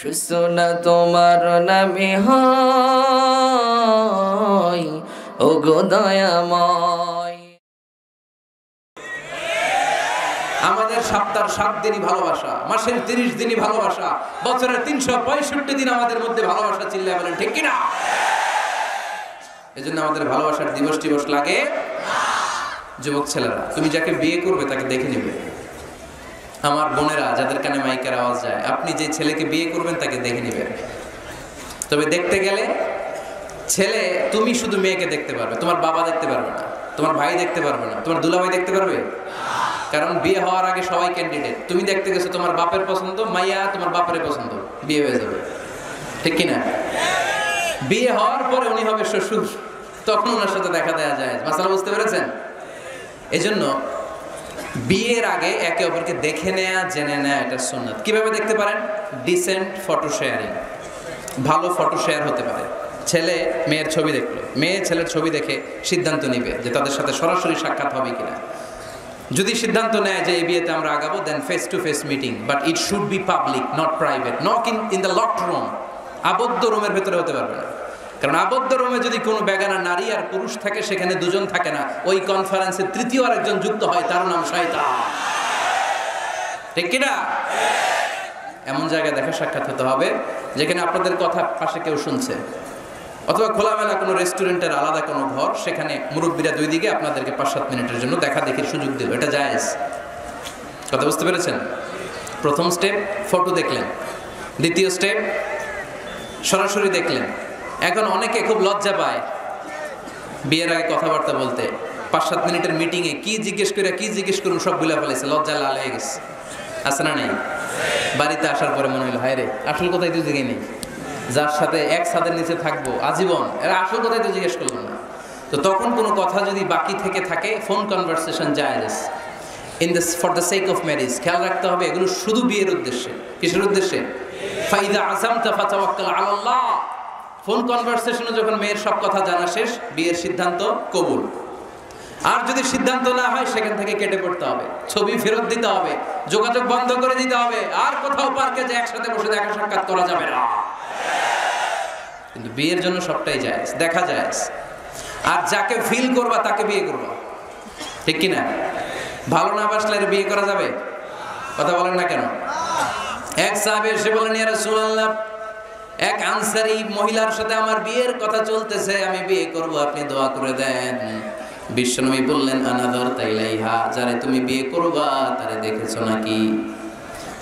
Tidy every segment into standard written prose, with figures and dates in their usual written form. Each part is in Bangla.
সূচনা তোমার নামে হয় ওগো দয়াময়। আমাদের সপ্তাহের 7 দিনই ভালোবাসা, মাসের 30 দিনই ভালোবাসা, বছরের 365 দিন আমাদের মধ্যে ভালোবাসা। চিল্লায় বলেন ঠিক কিনা? এজন্য আমাদের ভালোবাসার দিবস টিবস লাগে না। যুবক ছেলেরা, তুমি যাকে বিয়ে করবে তাকে দেখে নেবে। আমার বোনেরা যাদের কানে মাইকের আওয়াজ যায়, আপনি যে ছেলেকে বিয়ে করবেন তাকে দেখে নেবেন। তবে দেখতে গেলে ছেলে, তুমি শুধু মেয়েকে দেখতে পারবে, তোমার বাবা দেখতে পারবে না, তোমার ভাই দেখতে পারবে না, তোমার দুলাভাই দেখতে পারবে। কারণ বিয়ে হওয়ার আগে সবাই ক্যান্ডিডেট। তুমি দেখতে গেছো, তোমার বাপের পছন্দ, মাইয়া তোমার বাপের পছন্দ, বিয়ে হয়ে যাবে, ঠিক কিনা? বিয়ে হওয়ার পরে উনি হবে শ্বশুর, তখন ওনার সাথে দেখা দেওয়া যায়। মাসালা বুঝতে পেরেছেন? এজন্য বিয়ের আগে একে অপরকে দেখে নেয়া, জেনে নেয়া, এটা সুন্নাত। কিভাবে দেখতে পারেন? ডিসেন্ট ফটো শেয়ারিং, ভালো ফটো শেয়ার হতে পারে। ছেলে মেয়ের ছবি দেখলো, মেয়ে ছেলের ছবি দেখে সিদ্ধান্ত নিবে যে তাদের সাথে সরাসরি সাক্ষাৎ হবে কিনা। যদি সিদ্ধান্ত নেয় যে এই বিয়েতে আমরা আগাবো, then face to face meeting, but it should be public, not private. Not in the locked room, আবদ্ধ রুমের ভেতরে হতে পারবে না। কারণ আবদ্ধ রুমে যদি কোনো বেগানা নারী আর পুরুষ থাকে, সেখানে দুজন থাকে না, ওই কনফারেন্সে তৃতীয় আরেকজন যুক্ত হয়, তার নাম শয়তান, ঠিক কিনা? এমন জায়গায় দেখা সাক্ষাৎ হতে হবে যেখানে আপনাদের কথা পাশে কেউ শুনছে, অথবা খোলামেলা কোনো রেস্টুরেন্টের আলাদা কোনো ঘর, সেখানে মুরব্বীরা দুই দিকে আপনাদেরকে 5-7 মিনিটের জন্য দেখা দেখির সুযোগ দিল, এটা জায়েজ। কথা বুঝতে পেরেছেন? প্রথম স্টেপ ফটো দেখলেন, দ্বিতীয় স্টেপ সরাসরি দেখলেন। এখন অনেকে খুব লজ্জা পায় বিয়ের আগে কথাবার্তা বলতে। 5-7 মিনিটের মিটিংয়ে কি জিজ্ঞেস করুন সব ভুলে ফেলেছে, লজ্জা লাল হয়ে গেছে। আছে না নেই? বাড়িতে আসার পরে মনে হলো, হায় রে, আসল কথাই তো জিজ্ঞেস নেই, যার সাথে এক ছাদের নিচে থাকবো আজীবন, এরা আসল কথাই তো জিজ্ঞেস করলো না। তো তখন কোনো কথা যদি বাকি থেকে থাকে, ফোন কনভারসেশন জায়েজ for the sake of marriage. খেয়াল রাখতে হবে এগুলো শুধু বিয়ের উদ্দেশ্যে। কিসের উদ্দেশ্যে? ফাইদা আযামতা ফাতাওয়াক্কাল আলাল্লাহ। ফোন কনভারসেশনে যখন মেয়ের সব কথা জানা শেষ, বিয়ের সিদ্ধান্ত কবুল। আর যদি সিদ্ধান্ত না হয়, সেখান থেকে কেটে পড়তে হবে, ছবি ফেরত দিতে হবে, যোগাযোগ বন্ধ করে দিতে হবে, আর কোথাও পার্কে যে একসাথে বসে দেখা সাক্ষাৎ করা যাবে না। কিন্তু বিয়ের জন্য সবটাই জায়েজ, দেখা জায়েজ। আর যাকে ফিল করবা তাকে বিয়ে করবা, ঠিক কিনা? ভালো না বাসলে বিয়ে করা যাবে? কথা বলেন না কেন? এক সাহাবী এসে বলেন, ইয়া রাসূলুল্লাহ, এক আনসারী মহিলার সাথে আমার বিয়ের কথা চলতেছে, আমি বিয়ে করব, আপনি দোয়া করে দেন। বিশ্বনবী বললেন, আনাযারতা ইলাইহা, যারে তুমি বিয়ে করবা তারে দেখেছো নাকি?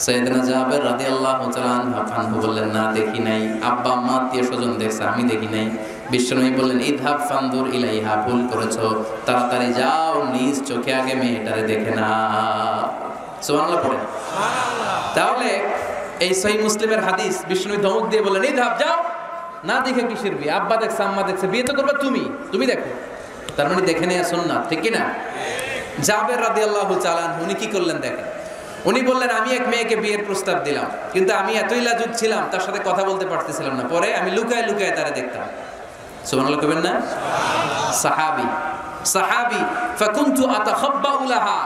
সাইয়েদনা জাবের রাদিয়াল্লাহু তাআলা আনহু বললেন, না দেখি নাই। আব্বা আম্মা আত্মীয় স্বজন দেখছে, আমি দেখি নাই। বিশ্বনবী বললেন, ইযহাব ফানদুর ইলাইহা, ভুল করেছো, তাড়াতাড়ি যাও, নিজ চোখে আগে মেয়েটারে দেখে নাও। সুবহানাল্লাহ পড়েন। তাহলে এই সহিহ মুসলিমের হাদিস, বিশ্বনবী ধমক দিয়ে বললেন, ইযহাব, যাও, না দেখে কিসের বিয়ে? আব্বা দেখছে, আম্মা দেখছে, বিয়ে তো করবে তুমি দেখো। তার মানে দেখে নেয়া সুন্নাত, ঠিক কিনা? জাবের রাদিয়াল্লাহু তাআলা উনি কি করলেন দেখেন। উনি বললেন, আমি এক মেয়েকে বিয়ের প্রস্তাব দিলাম, কিন্তু আমি এতই লাজুক ছিলাম, তার সাথে কথা বলতে পারতেছিলাম না। পরে আমি লুকায় লুকায় তারা দেখতাম। সুবহানাল্লাহ কইবেন না? সাহাবী ফাকুনতু আতাখাব্বাউ লাহা,